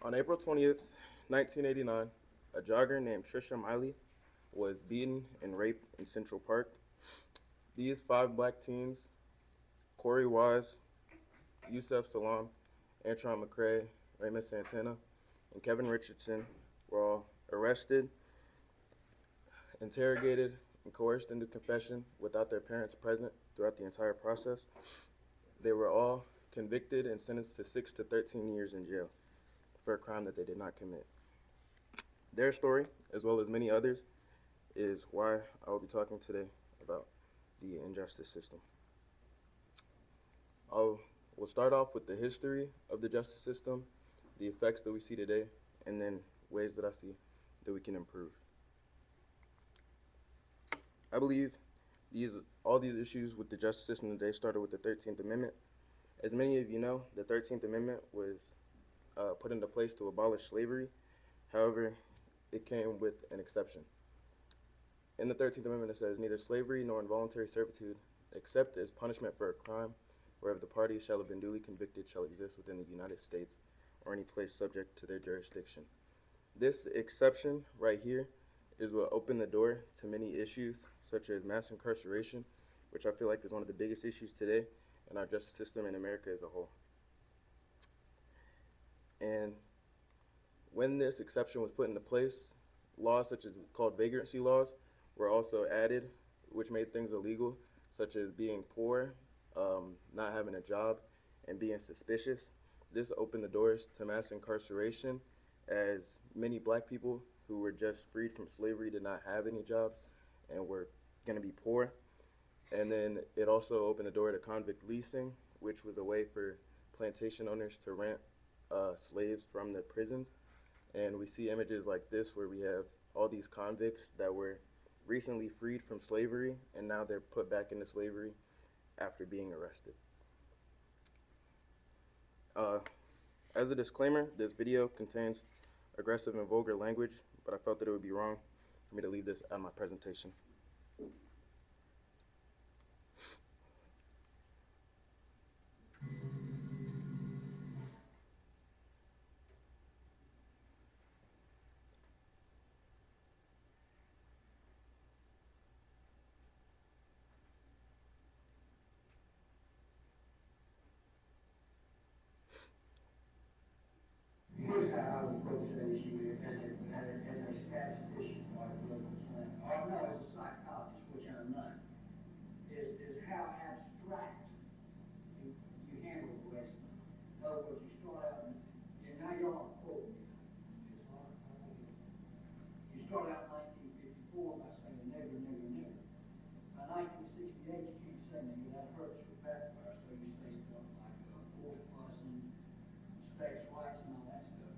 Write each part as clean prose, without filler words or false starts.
On April 20th, 1989, a jogger named Trisha Miley was beaten and raped in Central Park. These five black teens, Corey Wise, Yusef Salam, Antron McCrae, Raymond Santana, and Kevin Richardson, were all arrested, interrogated, and coerced into confession without their parents present throughout the entire process. They were all convicted and sentenced to 6 to 13 years in jail for a crime that they did not commit. Their story, as well as many others, is why I will be talking today about the injustice system. We'll start off with the history of the justice system, the effects that we see today, and then ways that I see that we can improve. I believe all these issues with the justice system today started with the 13th Amendment. As many of you know, the 13th Amendment was put into place to abolish slavery. However, it came with an exception. In the 13th Amendment, it says, "Neither slavery nor involuntary servitude, except as punishment for a crime, wherever the parties shall have been duly convicted, shall exist within the United States or any place subject to their jurisdiction." This exception right here is what opened the door to many issues, such as mass incarceration, which I feel like is one of the biggest issues today in our justice system in America as a whole. And when this exception was put into place, laws such as called vagrancy laws were also added, which made things illegal, such as being poor, not having a job, and being suspicious. This opened the doors to mass incarceration, as many black people who were just freed from slavery did not have any jobs and were going to be poor. And then it also opened the door to convict leasing, which was a way for plantation owners to rent slaves from the prisons. And we see images like this where we have all these convicts that were recently freed from slavery, and now they're put back into slavery after being arrested. As a disclaimer, this video contains aggressive and vulgar language, but I felt that it would be wrong for me to leave this out of my presentation. Here's how I would approach that issue as a statistician, or no, as a psychologist, which I'm not, is how abstract you handle the rest of it. In other words, you start out, and now y'all are quoting me. You start out in 1954 by saying nigger, nigger, nigger. By 1968, you can't say nigger, that hurts your backfire, so you say stuff like forced busing, states' rights, and all that stuff.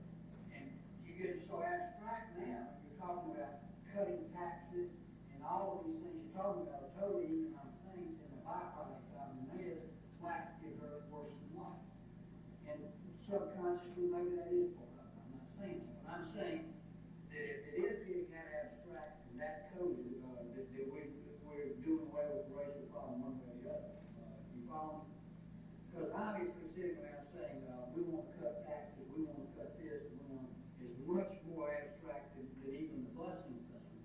And you get so abstract now, you're talking about cutting taxes and all of these things. You're talking about totally economic things, and the byproduct of them is blacks get hurt worse than whites. And subconsciously, maybe that is part of it. I'm not saying that. But I'm saying that if it is getting that abstract and that coded, that we're doing away with the racial problem one way or the other. You follow me? Because obviously sitting around saying, we want to cut taxes, we want to cut this, we want is much more abstract than even the busing thing.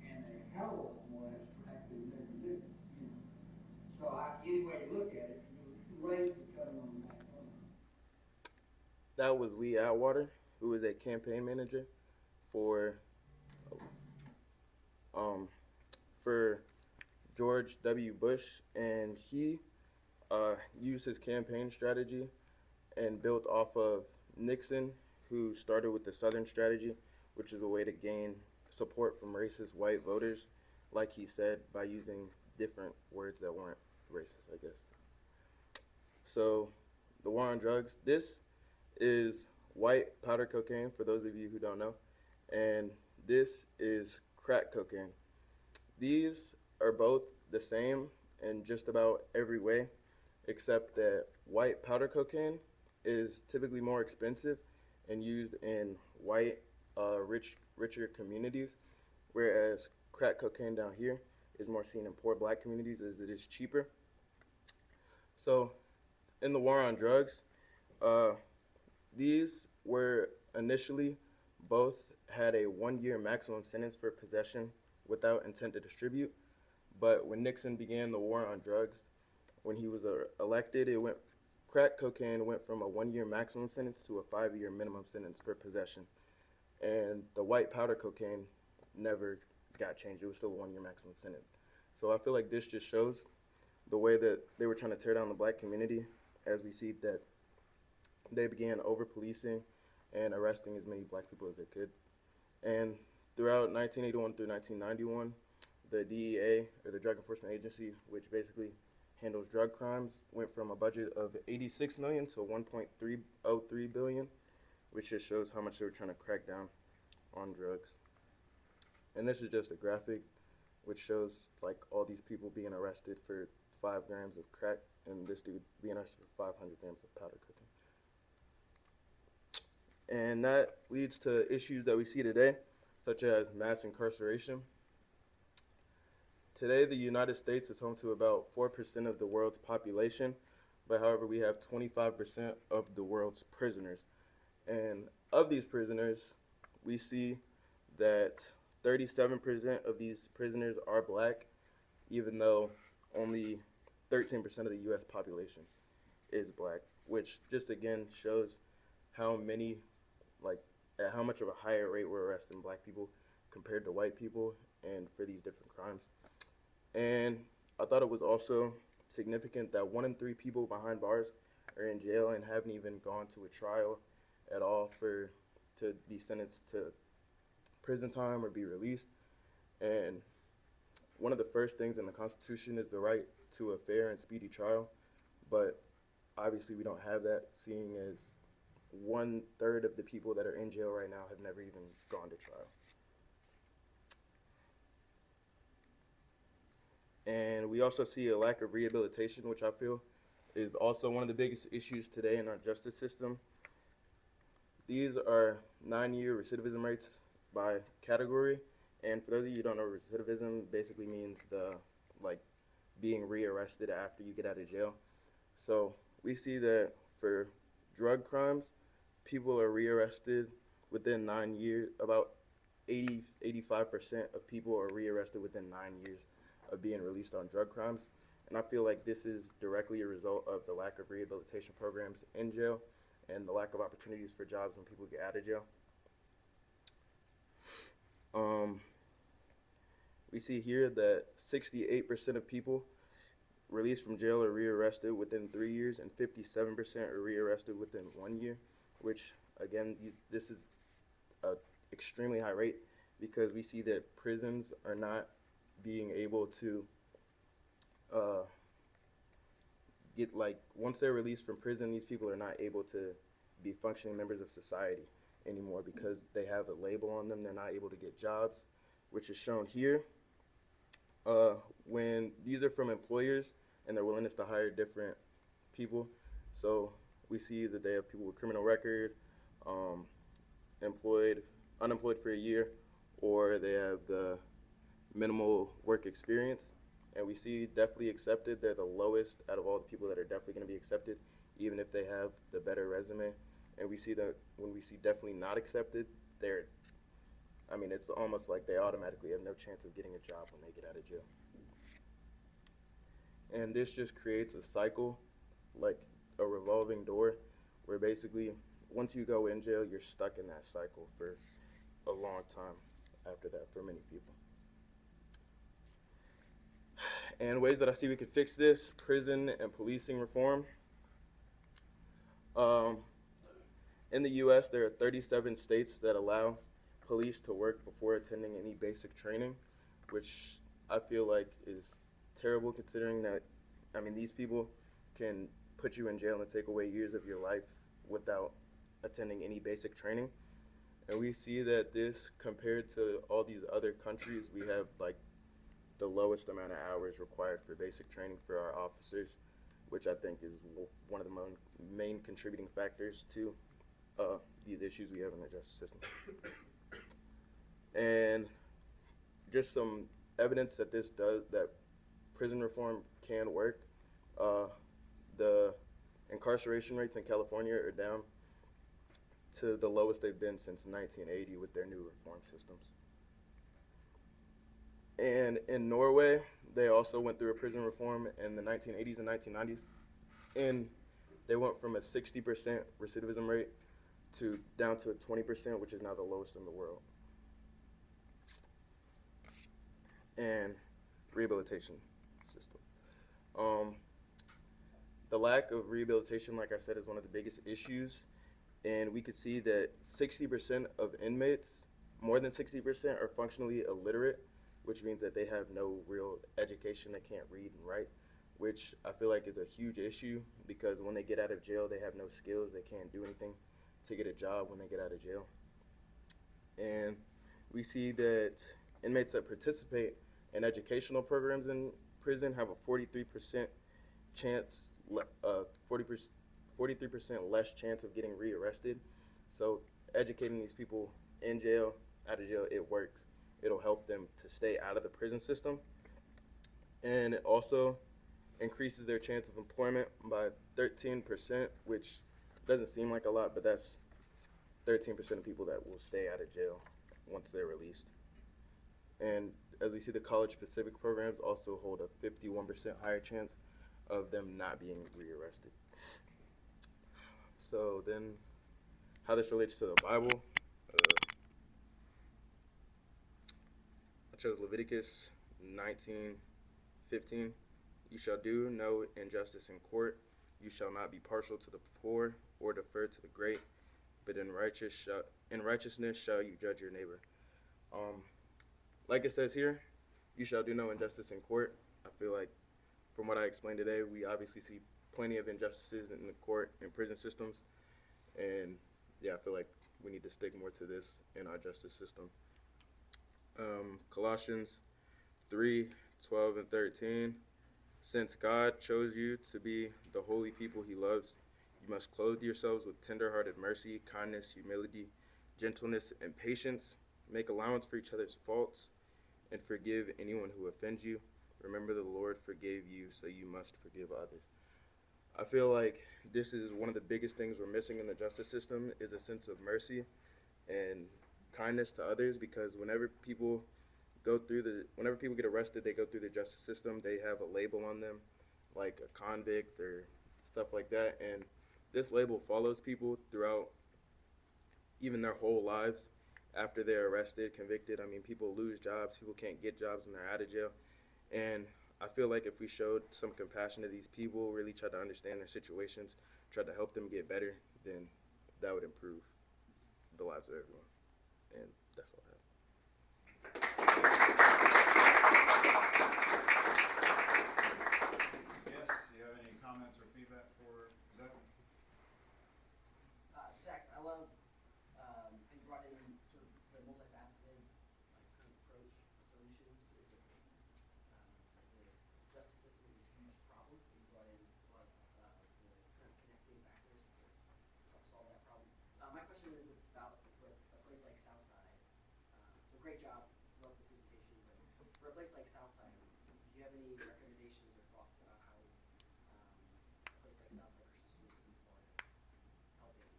And a hell of a lot more abstract than never do. You know. So any way you look at it, race is cutting on the back line. That was Lee Atwater, who is a campaign manager for George W. Bush, and he used his campaign strategy and built off of Nixon, who started with the Southern strategy, which is a way to gain support from racist white voters, like he said, by using different words that weren't racist, I guess. So the war on drugs, this is white powder cocaine, for those of you who don't know, and this is crack cocaine. These are both the same in just about every way, except that white powder cocaine is typically more expensive and used in white, richer communities, whereas crack cocaine down here is more seen in poor black communities as it is cheaper. So in the war on drugs, These were initially both had a 1 year maximum sentence for possession without intent to distribute. But when Nixon began the war on drugs, when he was elected, it went crack cocaine went from a 1 year maximum sentence to a 5 year minimum sentence for possession, and the white powder cocaine never got changed. It was still a 1 year maximum sentence. So I feel like this just shows the way that they were trying to tear down the black community, as we see that they began over policing and arresting as many black people as they could. And throughout 1981 through 1991, the DEA, or the Drug Enforcement Agency, which basically handles drug crimes, went from a budget of 86 million to 1.303 billion, which just shows how much they were trying to crack down on drugs. And this is just a graphic which shows like all these people being arrested for 5 grams of crack, and this dude being arrested for 500 grams of powder cocaine. And that leads to issues that we see today, such as mass incarceration. Today, the United States is home to about 4% of the world's population, but however, we have 25% of the world's prisoners. And of these prisoners, we see that 37% of these prisoners are black, even though only 13% of the US population is black, which just again shows how many, like, at how much of a higher rate we're arresting black people compared to white people, and for these different crimes. And I thought it was also significant that 1 in 3 people behind bars are in jail and haven't even gone to a trial at all to be sentenced to prison time or be released. And one of the first things in the Constitution is the right to a fair and speedy trial, but obviously we don't have that, seeing as 1/3 of the people that are in jail right now have never even gone to trial. And we also see a lack of rehabilitation, which I feel is also one of the biggest issues today in our justice system. These are 9-year recidivism rates by category. And for those of you who don't know, recidivism basically means being rearrested after you get out of jail. So we see that for drug crimes, people are rearrested within 9 years. About 85% of people are rearrested within 9 years of being released on drug crimes. And I feel like this is directly a result of the lack of rehabilitation programs in jail and the lack of opportunities for jobs when people get out of jail. We see here that 68% of people released from jail are rearrested within 3 years, and 57% are rearrested within 1 year, which again, this is an extremely high rate, because we see that prisons are not being able to once they're released from prison, these people are not able to be functioning members of society anymore because they have a label on them. They're not able to get jobs, which is shown here. When these are from employers and their willingness to hire different people. So we see that they have people with criminal record, unemployed for a year, or they have the minimal work experience. And we see definitely accepted, they're the lowest out of all the people that are definitely going to be accepted, even if they have the better resume. And we see that when we see definitely not accepted, it's almost like they automatically have no chance of getting a job when they get out of jail. And this just creates a cycle, like a revolving door, where basically once you go in jail, you're stuck in that cycle for a long time after that for many people. And ways that I see we could fix this: prison and policing reform. In the U.S., there are 37 states that allow police to work before attending any basic training, which I feel like is terrible, considering that, these people can put you in jail and take away years of your life without attending any basic training. And we see that this, compared to all these other countries, we have the lowest amount of hours required for basic training for our officers, which I think is one of the main contributing factors to these issues we have in the justice system. And just some evidence that that prison reform can work. The incarceration rates in California are down to the lowest they've been since 1980 with their new reform systems. And in Norway, they also went through a prison reform in the 1980s and 1990s, and they went from a 60% recidivism rate to down to 20%, which is now the lowest in the world. And rehabilitation system. Um, the lack of rehabilitation, like I said, is one of the biggest issues, and we could see that 60% of inmates, more than 60%, are functionally illiterate, which means that they have no real education. They can't read and write, which I feel like is a huge issue because when they get out of jail, they have no skills. They can't do anything to get a job when they get out of jail. And we see that inmates that participate in educational programs in prison have a 43% chance, 43% less chance of getting rearrested. So educating these people in jail, out of jail, it works. It'll help them to stay out of the prison system. And it also increases their chance of employment by 13%, which doesn't seem like a lot, but that's 13% of people that will stay out of jail once they're released. And as we see, the college specific programs also hold a 51% higher chance of them not being rearrested. So then, how this relates to the Bible, I chose Leviticus 19:15. You shall do no injustice in court. You shall not be partial to the poor or defer to the great, but in righteousness shall you judge your neighbor. Like it says here, you shall do no injustice in court. I feel like from what I explained today, we obviously see plenty of injustices in the court and prison systems. And yeah, I feel like we need to stick more to this in our justice system. Colossians 3:12 and 13. Since God chose you to be the holy people he loves, you must clothe yourselves with tender-hearted mercy, kindness, humility, gentleness, and patience. Make allowance for each other's faults and forgive anyone who offends you. Remember the Lord forgave you, so you must forgive others. I feel like this is one of the biggest things we're missing in the justice system is a sense of mercy and kindness to others, because whenever people get arrested, they go through the justice system, they have a label on them, like a convict or stuff like that, and this label follows people throughout even their whole lives after they're arrested, convicted. I mean, people lose jobs, people can't get jobs when they're out of jail, and I feel like if we showed some compassion to these people, really tried to understand their situations, tried to help them get better, then that would improve the lives of everyone. And that's all I have. Yes, do you have any comments or feedback for Zach? Zach, I love how you brought in sort of the multifaceted kind of approach solutions. The justice system is a huge problem. You brought in a lot of the kind of connecting factors to help solve that problem. My question is about for a place like Southside. So great job, love the presentation. But for a place like Southside, do you have any recommendations or thoughts about how a place like Southside Christian School can be part of helping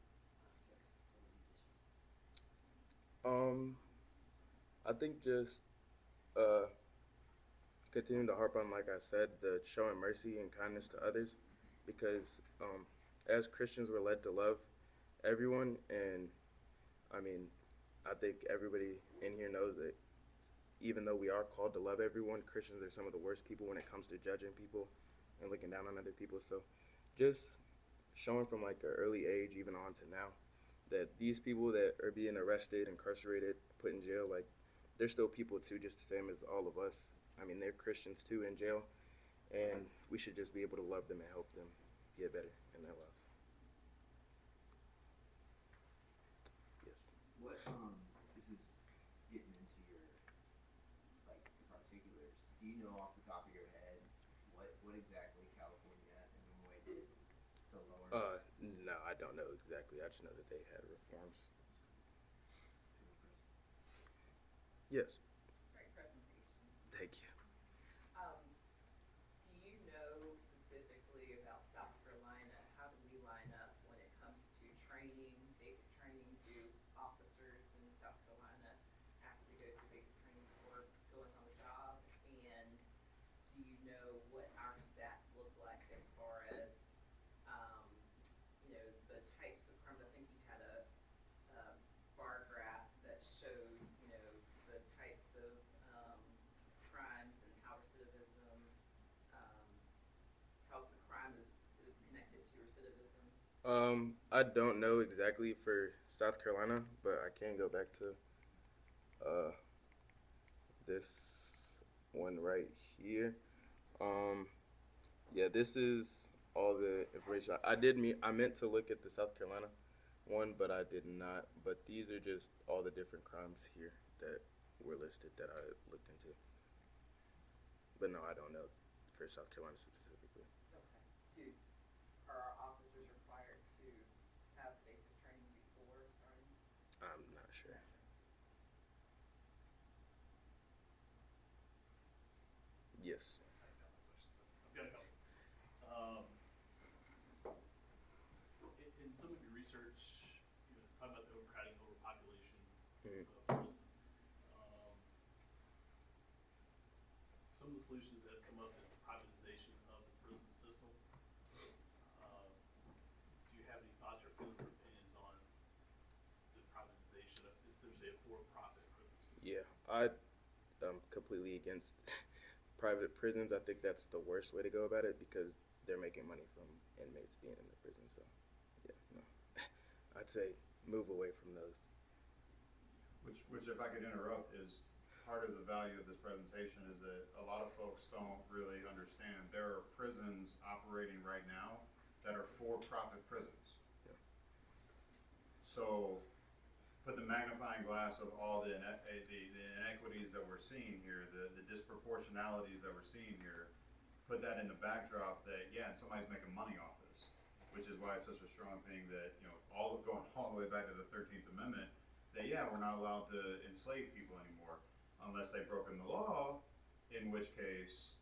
fix some of these issues? I think just continuing to harp on, like I said, the showing mercy and kindness to others, because as Christians we're led to love everyone, and I mean, I think everybody in here knows that even though we are called to love everyone, Christians are some of the worst people when it comes to judging people and looking down on other people. So just showing from like an early age, even on to now, that these people that are being arrested, incarcerated, put in jail, like they're still people too, just the same as all of us. I mean, they're Christians too in jail, and we should just be able to love them and help them get better in their lives. Yes. What this is getting into your like the particulars. Do you know off the top of your head what exactly California and Illinois did to lower? No, I don't know exactly. I just know that they had reforms. Yes. Great presentation. Thank you. Do you know specifically about South Carolina? How do we line up when it comes to training, basic training what our stats look like as far as, um, the types of crimes. I think you had a bar graph that showed, the types of, crimes and how recidivism, um, how the crime is connected to recidivism. I don't know exactly for South Carolina, but I can go back to uh, this one right here. Um, yeah, this is all the information. I meant to look at the South Carolina one, but I did not. But these are just all the different crimes here that were listed that I looked into. But no, I don't know for South Carolina specifically. Okay. Are our officers required to have basic training before starting? I'm not sure. Yes. I've got a couple. In some of your research, talk about the overcrowding, overpopulation Mhm. of prison. Um, some of the solutions that have come up is the privatization of the prison system. Do you have any thoughts or feelings or opinions on the privatization of essentially a for-profit prison system? Yeah, I'm completely against private prisons. I think that's the worst way to go about it because they're making money from inmates being in the prison. So, yeah, no, I'd say move away from those. Which, if I could interrupt, is part of the value of this presentation is that a lot of folks don't really understand there are prisons operating right now that are for-profit prisons. Yeah. So, put the magnifying glass of all the inequities that we're seeing here, the disproportionalities that we're seeing here, put that in the backdrop that, yeah, somebody's making money off this, which is why it's such a strong thing that, going all the way back to the 13th Amendment, that, yeah, we're not allowed to enslave people anymore unless they've broken the law, in which case,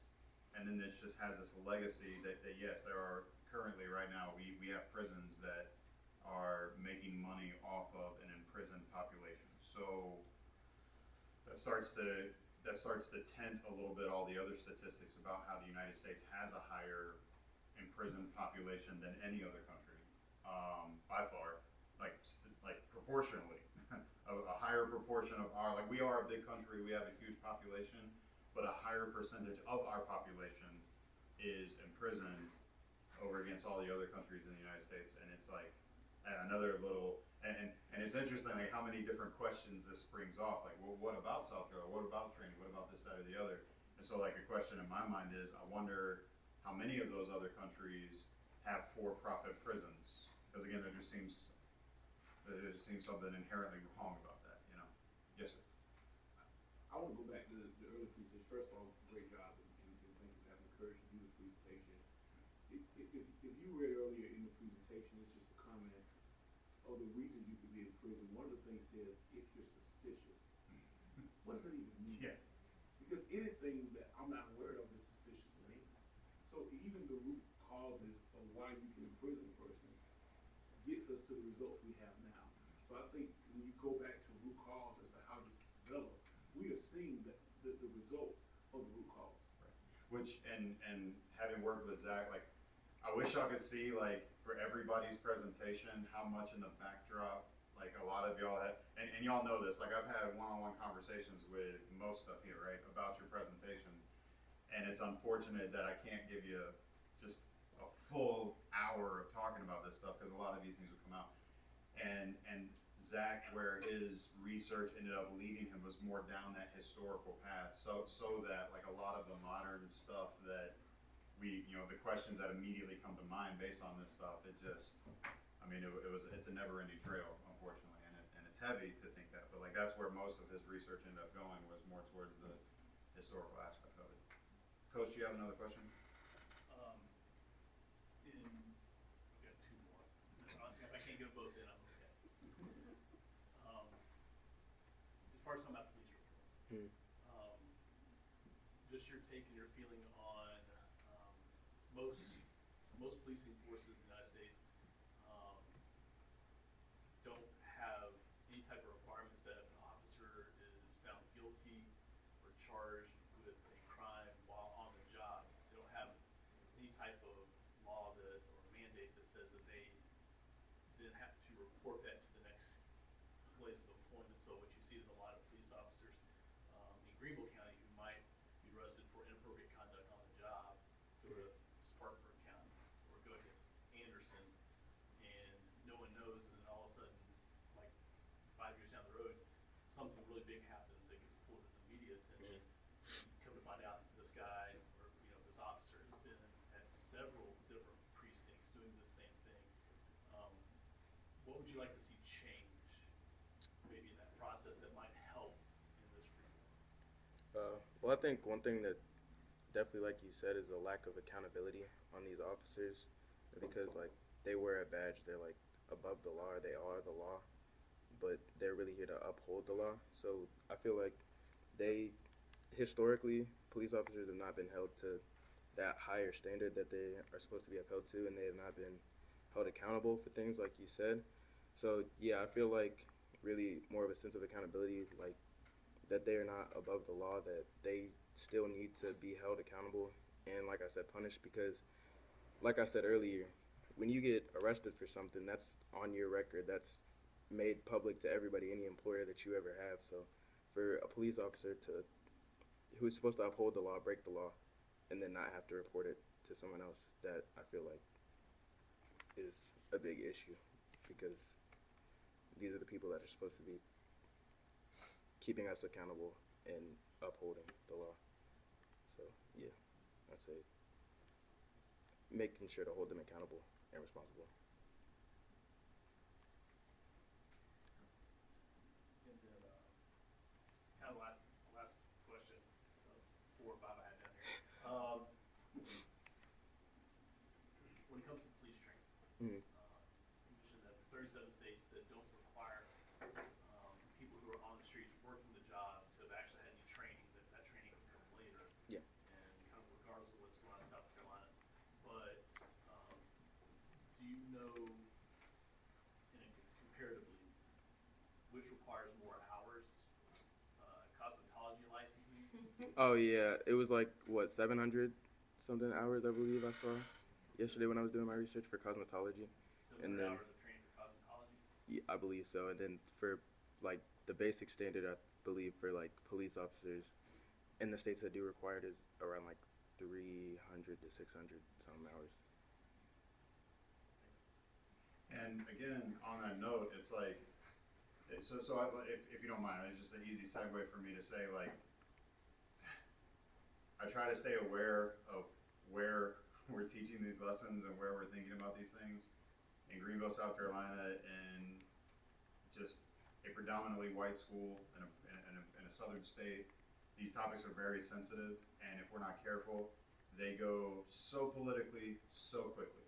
and then this just has this legacy that yes, there are currently right now, we have prisons that are making money off of an imprisoned population. So that starts to tent a little bit all the other statistics about how the United States has a higher imprisoned population than any other country, by far, like proportionally. a higher proportion of we are a big country, we have a huge population, but a higher percentage of our population is imprisoned over against all the other countries in the United States. And it's like another little, and it's interesting like how many different questions this springs off. Like, well, what about South Carolina? What about training? What about this, that, or the other? And so like a question in my mind is, I wonder how many of those other countries have for-profit prisons? Because again, there just seems something inherently wrong about that, Yes, sir. I want to go back to the earlier presentation. First of all, great job, and thank you for having the courage to do this presentation. If you read earlier in the presentation, it's just a comment of the reasons you could be in prison. One of the things says, if you're suspicious. What does that even mean? Yeah. Because anything that I'm not aware of is suspicious to me. So even the root causes of why you can imprison a person gets us to the results we have now. So I think when you go back to root cause as to how this developed, we are seeing the results of the root cause. Right. Which, and having worked with Zach, I wish y'all could see, for everybody's presentation, how much in the backdrop, a lot of y'all had, and y'all know this, I've had one-on-one conversations with most of you, right, about your presentations, and it's unfortunate that I can't give you just a full hour of talking about this stuff, because a lot of these things will come out. And Zach, where his research ended up leading him was more down that historical path, so that a lot of the modern stuff that the questions that immediately come to mind based on this stuff, it's a never-ending trail, unfortunately, and it's heavy to think that, but that's where most of his research ended up going, was more towards the historical aspects of it. Coach, do you have another question? I've got two more. If I can't get both in, I'm okay. As far as talking about police reform, just your take and your feeling on most policing forces in the United States don't have any type of requirements that if an officer is found guilty or charged with a crime while on the job, they don't have report that to the next place of employment. So what you see is a lot of police officers in Greenville County who might be arrested for inappropriate conduct on the job, go to Spartanburg County or go to Anderson, and no one knows, and then all of a sudden, like 5 years down the road, something really big happens that gets pulled into media attention. Come to find out this guy or this officer has been at several different precincts doing the same thing. What would you like to see change, maybe in that process that might help in this reform? Well, I think one thing that definitely, like you said, is a lack of accountability on these officers, because like they wear a badge, they're like above the law, or they are the law, but they're really here to uphold the law. So I feel like they historically, police officers have not been held to that higher standard that they are supposed to be upheld to, and they have not been held accountable for things like you said. So yeah, I feel like really more of a sense of accountability, like that they are not above the law, that they still need to be held accountable and, like I said, punished, because like I said earlier, when you get arrested for something, that's on your record, that's made public to everybody, any employer that you ever have. So for a police officer to who's supposed to uphold the law break the law and then not have to report it to someone else, that I feel like is a big issue, because these are the people that are supposed to be keeping us accountable and upholding the law. So yeah, I'd say making sure to hold them accountable and responsible. And then kind of last question, 4 or 5 I had down here. When it comes to police training, Mm-hmm. you mentioned that there are 37 states that don't require people who are on the streets working the job to have actually had any training. That training can come later. Yeah. And kind of regardless of what's going on in South Carolina. But do you know, comparatively, which requires more hours? Cosmetology licensing? Oh yeah, it was like what 700 something hours, I believe I saw yesterday when I was doing my research for cosmetology. 700 And then hours of training for cosmetology? yeah, I believe so. And then for like the basic standard, I believe for like police officers in the states that do require it is around like 300 to 600 some hours. And again, on that note, it's like, if you don't mind, it's just an easy segue for me to say, like, I try to stay aware of where we're teaching these lessons and where we're thinking about these things. In Greenville, South Carolina, in just a predominantly white school in a southern state, these topics are very sensitive, and if we're not careful, they go so politically so quickly.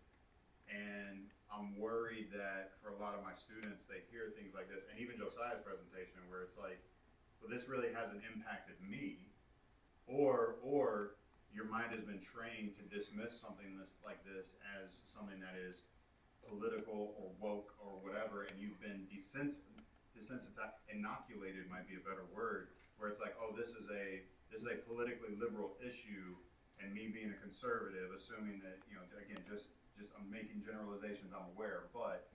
And I'm worried that for a lot of my students, they hear things like this, and even Josiah's presentation, where it's like, well, this really hasn't impacted me, or your mind has been trained to dismiss something like this as something that is political or woke or whatever, and you've been desensitized, inoculated might be a better word, where it's like, oh, this is a politically liberal issue, and me being a conservative, assuming that, again, just I'm making generalizations, I'm aware, but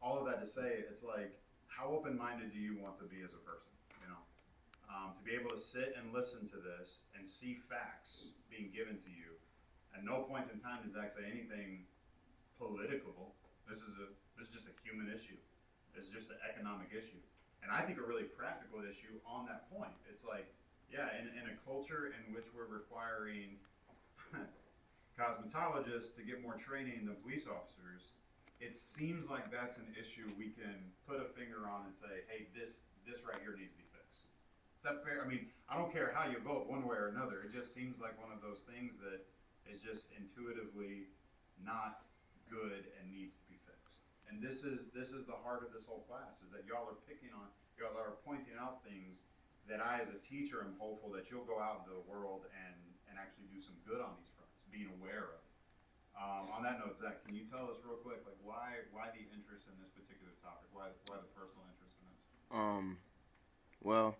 all of that to say, it's like, how open-minded do you want to be as a person, to be able to sit and listen to this and see facts being given to you. At no point in time does Zach say anything political. This is just a human issue. This is just an economic issue. And I think a really practical issue on that point. It's like, yeah, in a culture in which we're requiring cosmetologists to get more training than police officers, it seems like that's an issue we can put a finger on and say, hey, this right here needs to be fixed. Is that fair? I mean, I don't care how you vote one way or another. It just seems like one of those things that is just intuitively not good and needs to be fixed. And this is the heart of this whole class, is that y'all are pointing out things that I, as a teacher, am hopeful that you'll go out into the world and actually do some good on these fronts, being aware of. On that note, Zach, can you tell us real quick, like, why the interest in this particular topic? Why the personal interest in this? Well,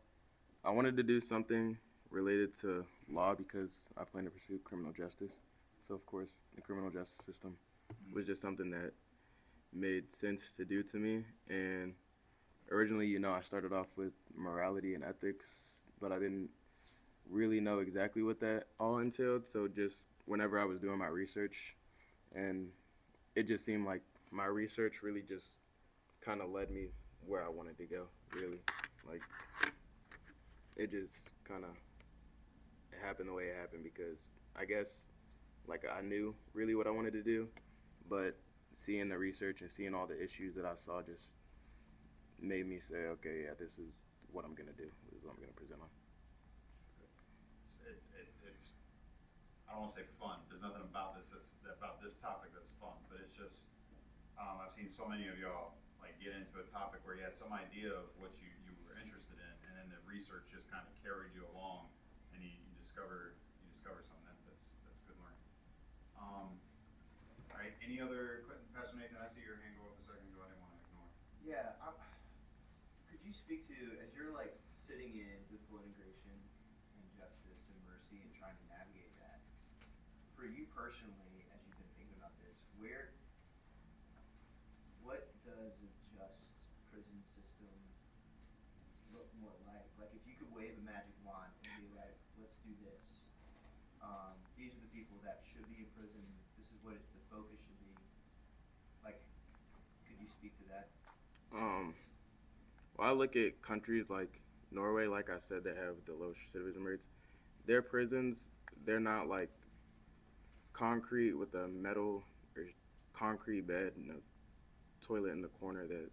I wanted to do something related to law because I plan to pursue criminal justice. So of course, the criminal justice system was just something that made sense to do to me. And originally, I started off with morality and ethics, but I didn't really know exactly what that all entailed. So just whenever I was doing my research, and it just seemed like my research really just kind of led me where I wanted to go. Really, like it just kind of happened the way it happened because I guess like I knew really what I wanted to do, but seeing the research and seeing all the issues that I saw just made me say, okay, yeah, this is what I'm gonna do. This is what I'm gonna present on. It's I don't want to say fun. There's nothing about this topic that's fun, but it's just I've seen so many of y'all like get into a topic where you had some idea of what you were interested in, and then the research just kind of carried you along, and you discover something that's good learning. All right. Any other Pastor Nathan? I see your hand go up a second ago. I didn't want to ignore. Yeah, could you speak to, as you're like sitting in biblical integration and justice and mercy and trying to navigate that, for you personally, as you've been thinking about this, what does a just prison system look more like? Like if you could wave a magic wand and be like, let's do this. These are the people that should be in prison. This is what the focus should be. Like, could you speak to that? Well, I look at countries like Norway, like I said, that have the lowest recidivism rates. Their prisons, they're not like concrete with a metal or concrete bed and a toilet in the corner that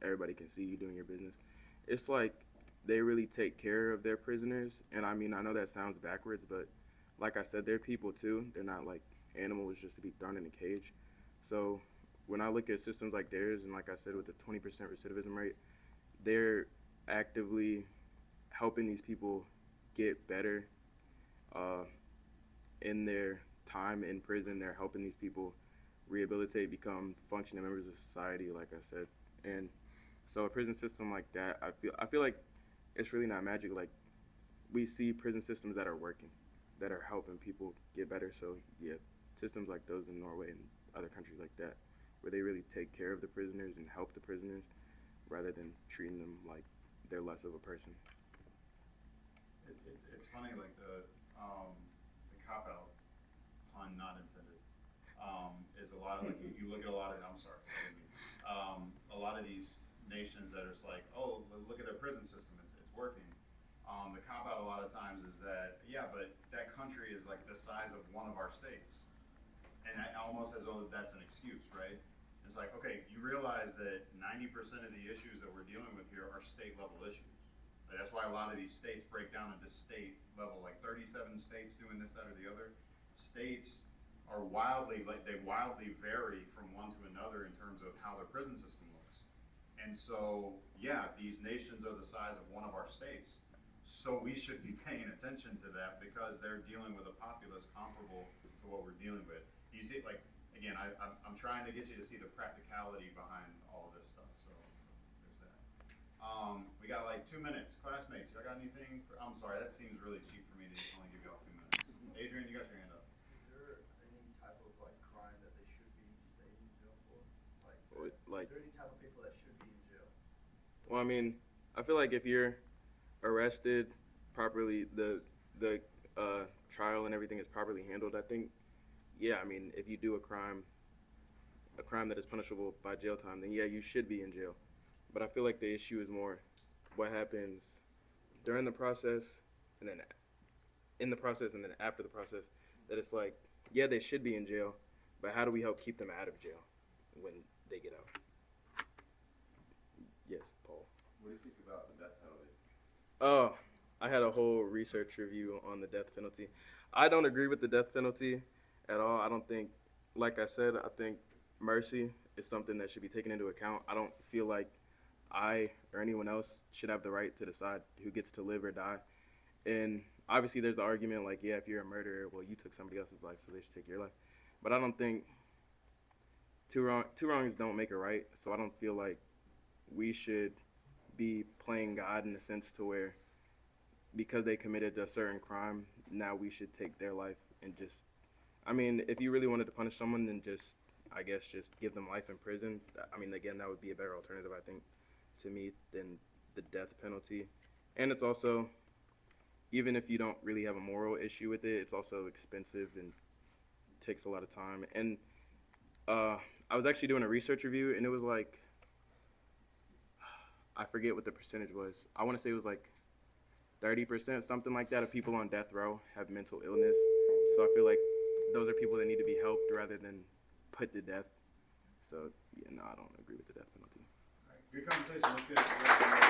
everybody can see you doing your business. It's like they really take care of their prisoners. And I mean, I know that sounds backwards, but like I said, they're people too. They're not like animals just to be thrown in a cage. So when I look at systems like theirs, and like I said, with the 20% recidivism rate, they're actively helping these people get better in their time in prison. They're helping these people rehabilitate, become functioning members of society, like I said. And so a prison system like that, I feel like it's really not magic. Like we see prison systems that are working, that are helping people get better. So yeah, systems like those in Norway and other countries like that, where they really take care of the prisoners and help the prisoners rather than treating them like they're less of a person. It's funny, like the cop out, pun not intended, is a lot of like you look at a lot of, I'm sorry, forgive me, a lot of these nations that are just like, oh, look at their prison system, it's working. The cop out a lot of times is that, yeah, but that country is like the size of one of our states, and almost as though that's an excuse, right? It's like, okay, you realize that 90% of the issues that we're dealing with here are state level issues. Like, that's why a lot of these states break down into state level, like 37 states doing this, that, or the other. States are they wildly vary from one to another in terms of how their prison system looks. And so, yeah, these nations are the size of one of our states. So we should be paying attention to that because they're dealing with a populace comparable to what we're dealing with. You see, like, again, I'm trying to get you to see the practicality behind all of this stuff. So there's that. We got like 2 minutes. Classmates, y'all got anything? I'm sorry, that seems really cheap for me to only give y'all 2 minutes. Adrian, you got your hand up. Is there any type of like crime that they should be staying in jail for? Like, is there any type of people that should be in jail? well, I mean, I feel like if you're arrested properly, the trial and everything is properly handled, I think, yeah, I mean, if you do a crime that is punishable by jail time, then yeah, you should be in jail. But I feel like the issue is more what happens during the process and then in the process and then after the process. That it's like, yeah, they should be in jail, but how do we help keep them out of jail when they get out? Yes, Paul. What do you think about the death penalty? Oh, I had a whole research review on the death penalty. I don't agree with the death penalty at all. I don't think, like I said, I think mercy is something that should be taken into account. I don't feel like I or anyone else should have the right to decide who gets to live or die. And obviously there's the argument like, yeah, if you're a murderer, well, you took somebody else's life, so they should take your life. But I don't think two wrongs don't make a right, so I don't feel like we should be playing God in a sense to where because they committed a certain crime, now we should take their life and just, I mean, if you really wanted to punish someone, then just I guess just give them life in prison. I mean, again, that would be a better alternative, I think, to me than the death penalty. And it's also, even if you don't really have a moral issue with it, it's also expensive and takes a lot of time. And I was actually doing a research review, and it was like, I forget what the percentage was. I want to say it was like 30%, something like that, of people on death row have mental illness. So I feel like those are people that need to be helped rather than put to death. So, yeah, no, I don't agree with the death penalty. All right, good conversation. Let's get it.